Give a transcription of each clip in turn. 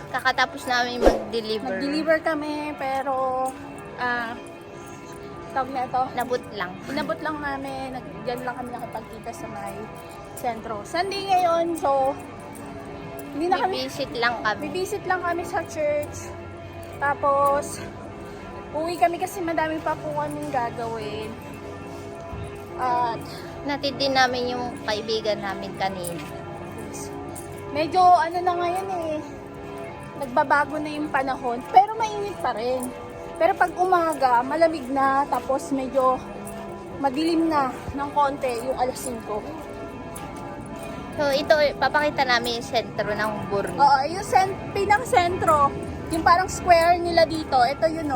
kakatapos namin mag-deliver. Nag-deliver kami, pero tawag na ito. Inabot lang namin. Diyan lang kami nakipagkita sa may sentro. Sunday ngayon, so hindi na kami. Bibisit lang kami sa church. Tapos, uwi kami kasi madami pa po kaming gagawin. At Natid din namin yung kaibigan namin kanina. medyo ano na ngayon nagbabago na yung panahon, pero mainit pa rin. Pero pag umaga, malamig na, tapos medyo madilim na ng konti yung alas 5. So ito, papakita namin yung sentro ng Borno. Oo, yung pinang-sentro, yung parang square nila dito, ito yun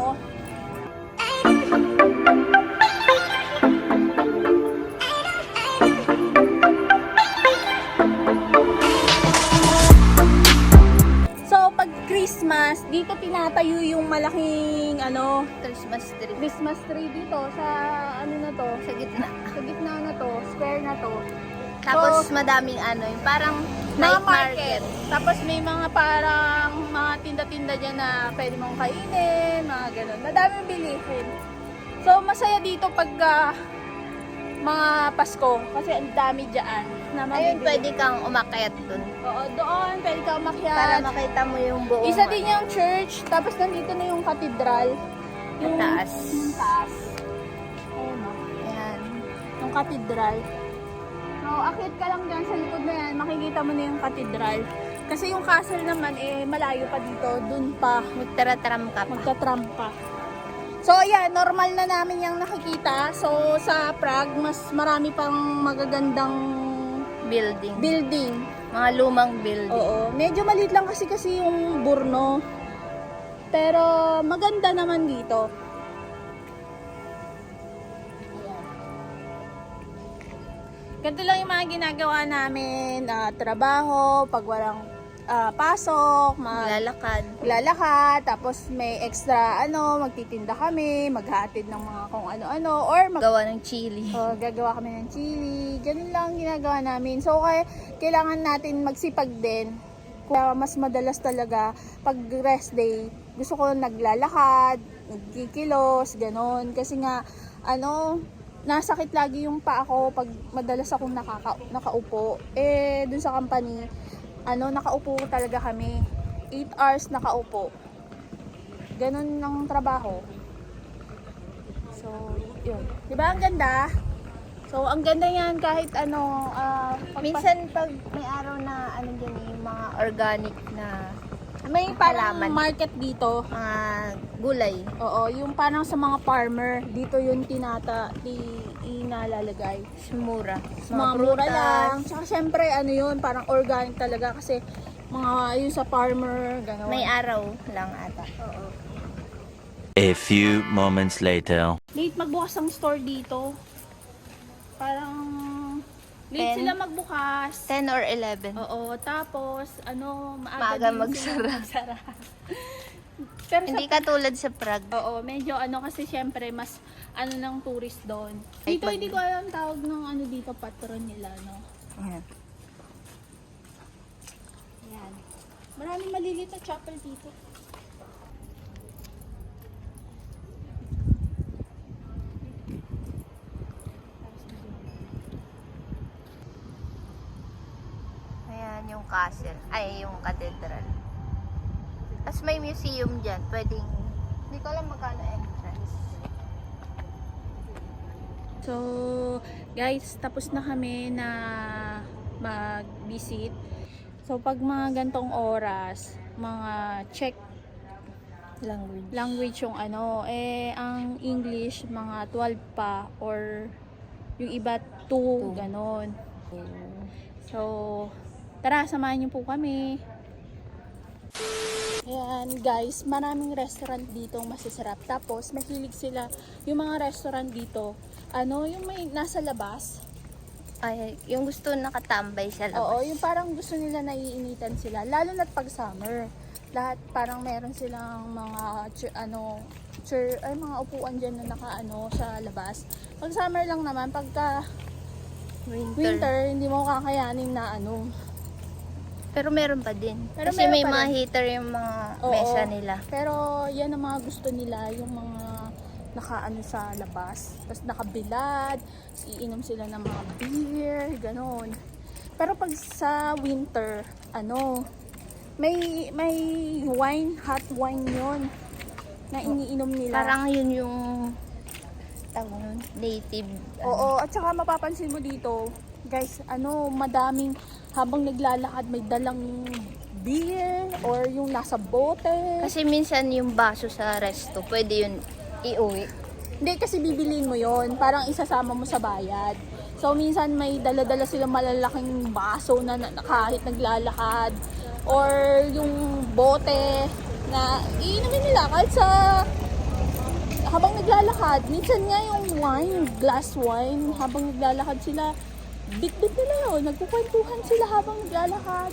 So, pag Christmas, dito tinatayo yung malaking Christmas tree dito sa Sa gitna. sa gitna na to, square na to. Tapos So, madaming yung parang mga night market. market. Tapos may mga parang mga tinda-tinda dyan na pwede mong kainin, mga ganun. Madaming bilihin. So, masaya dito pag mga Pasko kasi ang dami dyan na Ayun, mabibili. pwede kang umakyat dun. Oo, doon pwede ka Para umakyat. makita mo yung buong Isa din yung church, tapos nandito na yung cathedral. Yung taas. Yung taas. Ayun o. Ayan. Yung cathedral. So, akit ka lang dyan sa likod na yan, makikita mo na yung cathedral. Kasi yung castle naman, malayo pa dito, dun pa, Magtara-tram ka pa. magta-tram pa. So, yeah, normal na namin yung nakikita. So, sa Prague, mas marami pang magagandang Building. Mga lumang building. Oo, medyo maliit lang kasi yung Brno. Pero, maganda naman dito. Ganito lang yung mga ginagawa namin, trabaho, pag walang pasok, Lalakad. tapos may extra magtitinda kami, maghatid ng mga kung ano-ano, or Gawa ng chili. gagawa kami ng chili. Ganun lang ang ginagawa namin. So, kailangan natin magsipag din. Kaya mas madalas talaga, pag rest day, gusto ko naglalakad, nagkikilos, ganun. Kasi nga, nasakit lagi yung paa ko pag madalas akong nakaupo. Dun sa company, nakaupo talaga kami. 8 hours nakaupo. Ganun ang trabaho. So, yun. Diba ang ganda? So, ang ganda yan kahit Minsan pag may araw na dyan yung mga organic na may parang halaman. market dito. Mga gulay. Oo, yung parang sa mga farmer, dito yung inalalagay. Mura. Mga mura lang. Tsaka syempre, yun, parang organic talaga kasi yun sa farmer, gano'n. May araw lang ata. Oo. A few moments later. Late magbukas ang store dito. Parang late 10? sila magbukas. 10 or 11. Oo, tapos Maaga din magsara. sila magsara. Pero Hindi katulad sa Prague. oo, medyo kasi syempre mas ng tourist doon. Dito Like hindi ko alam tawag ng dito patron nila, no. Ayan. Ayan. Maraming maliliit na chapel dito. Ayan yung castle. Ay, yung cathedral. Tapos may museum dyan. Pwedeng, hindi ko alam magkano entrance. So, guys, tapos na kami na mag-visit. So, pag mga gantong oras, mga check language yung ang English, mga 12 pa, or yung iba 2, ganon. So, tara, samahan niyo po kami. Ayan, guys, maraming restaurant dito masasarap. Tapos, mahilig sila, yung mga restaurant dito, yung may nasa labas. Ay, yung gusto nakatambay sa labas. Oo, yung parang gusto nila naiinitan sila. Lalo na't pag summer. Lahat parang meron silang mga mga upuan dyan na sa labas. Pag summer lang naman, pagka winter hindi mo kakayanin na Pero meron pa din. Pero Kasi meron may pa mga rin. heater yung mga Oo. mesa nila. Pero yan ang mga gusto nila, yung mga nakaano sa labas. Tapos nakabilad, iinom sila ng mga beer, ganon. Pero pag sa winter, may wine, hot wine yon na iniinom nila. Parang yun yung tawag nun, native. Oo, at saka mapapansin mo dito, guys, madaming habang naglalakad may dalang beer or yung nasa bote. Kasi minsan yung baso sa resto, pwede yun iuwi. Hindi kasi bibiliin mo yon, parang isasama mo sa bayad. So minsan may dala-dala silang malalaking baso na kahit naglalakad or yung bote na iinumin nila kahit sa habang naglalakad. Minsan nga yung wine, glass wine, habang naglalakad sila, bit-bit nila yun, nagkukwentuhan sila habang naglalakad.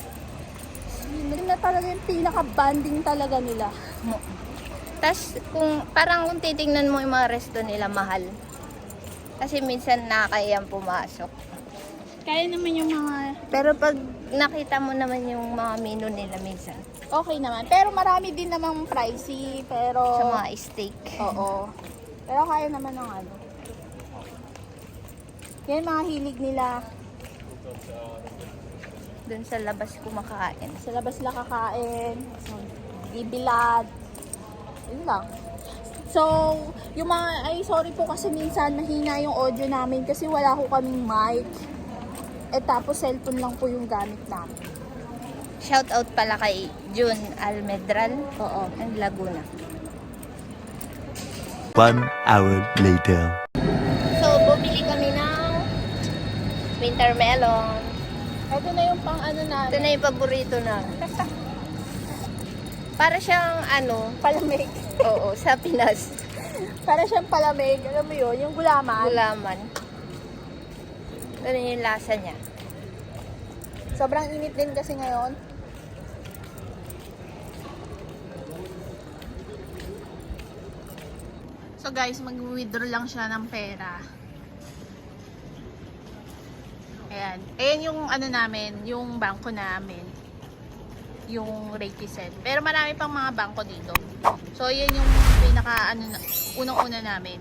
Yun na talaga yung pinaka-banding talaga nila. Tapos kung titingnan mo yung mga resto nila, mahal. Kasi minsan nakakayang pumasok. Kaya naman yung mga Pero pag nakita mo naman yung mga menu nila minsan, okay naman. Pero marami din namang pricey, pero sa mga steak. oo. Pero kaya naman ng yan mga hilig nila. Doon sa labas kumakain. Sa labas lang kakain, bibilad. Yun lang. So, yung mga, sorry po kasi minsan mahina yung audio namin kasi wala ko kaming mic. Tapos cellphone lang po yung gamit namin. Shout out pala kay June Almedral Oo. ng Laguna. 1 hour later. So, bumili kami ng winter melon. Ito na yung pang Ito namin. na yung paborito na. Para siyang Palamig. oo, sa Pinas. Para siyang palamig. Alam mo yun, yung gulaman. Gulaman. Ito na yung lasa niya. Sobrang init din kasi ngayon. So guys, mag-withdraw lang siya ng pera. Ayan. Ayan yung namin, yung bangko namin. Yung Reticent. Pero marami pang mga bangko dito. So, yan yung pinaka unang-una namin.